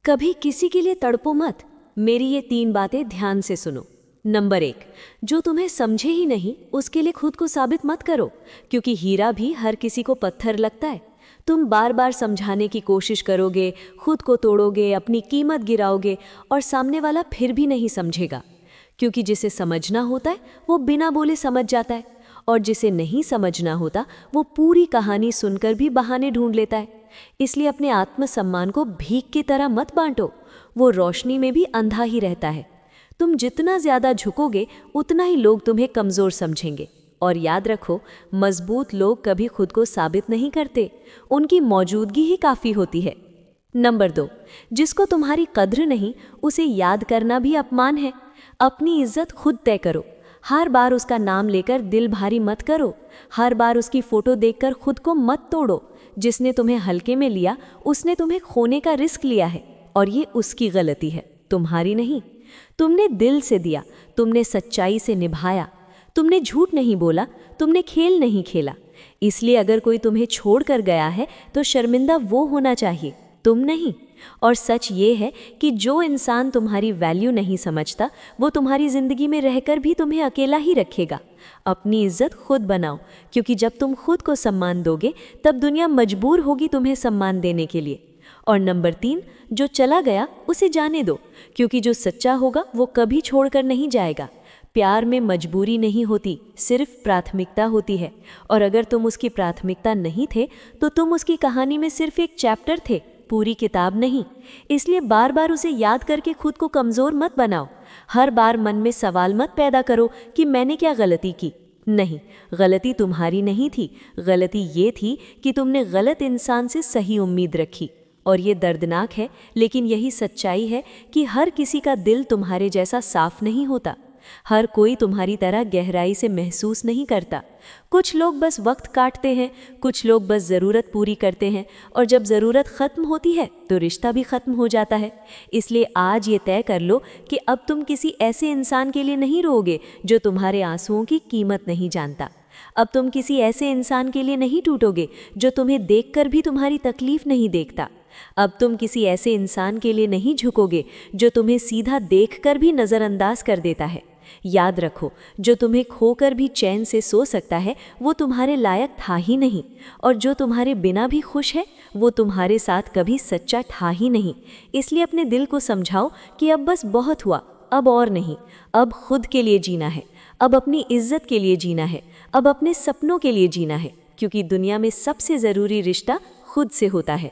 कभी किसी के लिए तड़पो मत। मेरी ये 3 बातें ध्यान से सुनो। नंबर 1, जो तुम्हें समझे ही नहीं उसके लिए खुद को साबित मत करो, क्योंकि हीरा भी हर किसी को पत्थर लगता है। तुम बार बार समझाने की कोशिश करोगे, खुद को तोड़ोगे, अपनी कीमत गिराओगे और सामने वाला फिर भी नहीं समझेगा। क्योंकि जिसे समझना होता है वो बिना बोले समझ जाता है, और जिसे नहीं समझना होता वो पूरी कहानी सुनकर भी बहाने ढूंढ लेता है। इसलिए अपने आत्मसम्मान को भीख की तरह मत बांटो, वो रोशनी में भी अंधा ही रहता है। तुम जितना ज्यादा झुकोगे उतना ही लोग तुम्हें कमजोर समझेंगे। और याद रखो, मजबूत लोग कभी खुद को साबित नहीं करते, उनकी मौजूदगी ही काफी होती है। नंबर 2, जिसको तुम्हारी कद्र नहीं उसे याद करना भी अपमान है। अपनी इज्जत खुद तय करो। हर बार उसका नाम लेकर दिल भारी मत करो। हर बार उसकी फोटो देखकर खुद को मत तोड़ो। जिसने तुम्हें हल्के में लिया उसने तुम्हें खोने का रिस्क लिया है, और ये उसकी गलती है, तुम्हारी नहीं। तुमने दिल से दिया, तुमने सच्चाई से निभाया, तुमने झूठ नहीं बोला, तुमने खेल नहीं खेला। इसलिए अगर कोई तुम्हें छोड़ कर गया है तो शर्मिंदा वो होना चाहिए, तुम नहीं। और सच ये है कि जो इंसान तुम्हारी वैल्यू नहीं समझता वो तुम्हारी जिंदगी में रहकर भी तुम्हें अकेला ही रखेगा। अपनी इज्जत खुद बनाओ, क्योंकि जब तुम खुद को सम्मान दोगे तब दुनिया मजबूर होगी तुम्हें सम्मान देने के लिए। और नंबर 3, जो चला गया उसे जाने दो, क्योंकि जो सच्चा होगा वो कभी छोड़कर नहीं जाएगा। प्यार में मजबूरी नहीं होती, सिर्फ प्राथमिकता होती है। और अगर तुम उसकी प्राथमिकता नहीं थे तो तुम उसकी कहानी में सिर्फ एक चैप्टर थे, पूरी किताब नहीं। इसलिए बार बार उसे याद करके खुद को कमज़ोर मत बनाओ। हर बार मन में सवाल मत पैदा करो कि मैंने क्या गलती की। नहीं, गलती तुम्हारी नहीं थी, गलती ये थी कि तुमने गलत इंसान से सही उम्मीद रखी। और ये दर्दनाक है, लेकिन यही सच्चाई है कि हर किसी का दिल तुम्हारे जैसा साफ नहीं होता। हर कोई तुम्हारी तरह गहराई से महसूस नहीं करता। कुछ लोग बस वक्त काटते हैं, कुछ लोग बस ज़रूरत पूरी करते हैं, और जब ज़रूरत ख़त्म होती है तो रिश्ता भी ख़त्म हो जाता है। इसलिए आज ये तय कर लो कि अब तुम किसी ऐसे इंसान के लिए नहीं रोओगे जो तुम्हारे आंसुओं की कीमत नहीं जानता। अब तुम किसी ऐसे इंसान के लिए नहीं टूटोगे जो तुम्हें देखकर भी तुम्हारी तकलीफ नहीं देखता। अब तुम किसी ऐसे इंसान के लिए नहीं झुकोगे जो तुम्हें सीधा देखकर भी नज़रअंदाज कर देता है। याद रखो, जो तुम्हें खोकर भी चैन से सो सकता है वो तुम्हारे लायक था ही नहीं, और जो तुम्हारे बिना भी खुश है वो तुम्हारे साथ कभी सच्चा था ही नहीं। इसलिए अपने दिल को समझाओ कि अब बस बहुत हुआ, अब और नहीं। अब खुद के लिए जीना है, अब अपनी इज्जत के लिए जीना है, अब अपने सपनों के लिए जीना है, क्योंकि दुनिया में सबसे ज़रूरी रिश्ता खुद से होता है।